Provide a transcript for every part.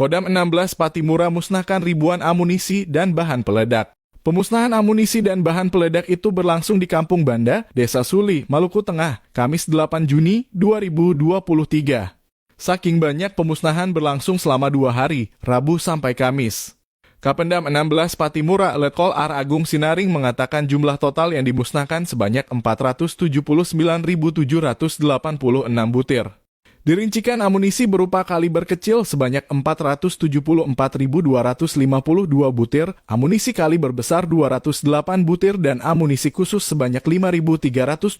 Kodam 16 Patimura musnahkan ribuan amunisi dan bahan peledak. Pemusnahan amunisi dan bahan peledak itu berlangsung di Kampung Banda, Desa Suli, Maluku Tengah, Kamis 8 Juni 2023. Saking banyak pemusnahan berlangsung selama 2 hari, Rabu sampai Kamis. Kapendam 16 Patimura Letkol R. Agung Sinaring mengatakan jumlah total yang dimusnahkan sebanyak 479.786 butir. Dirincikan amunisi berupa kaliber kecil sebanyak 474.252 butir, amunisi kaliber besar 208 butir dan amunisi khusus sebanyak 5.326.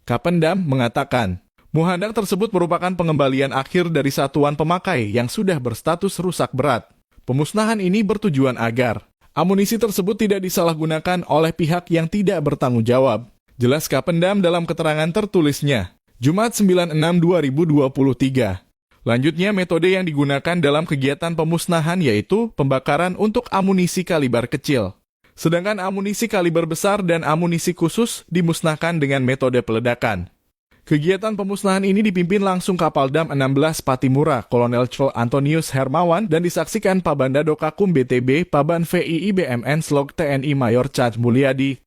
Kapendam mengatakan, muhadak tersebut merupakan pengembalian akhir dari satuan pemakai yang sudah berstatus rusak berat. Pemusnahan ini bertujuan agar amunisi tersebut tidak disalahgunakan oleh pihak yang tidak bertanggung jawab. Jelas Kapendam dalam keterangan tertulisnya. Jumat 96/2023. Lanjutnya, metode yang digunakan dalam kegiatan pemusnahan yaitu pembakaran untuk amunisi kaliber kecil. Sedangkan amunisi kaliber besar dan amunisi khusus dimusnahkan dengan metode peledakan. Kegiatan pemusnahan ini dipimpin langsung Kapaldam 16 Patimura, Kolonel Col Antonius Hermawan, dan disaksikan Pabanda Dokakum BTB, Paban VII BMN Slog TNI Mayor Caj Mulyadi,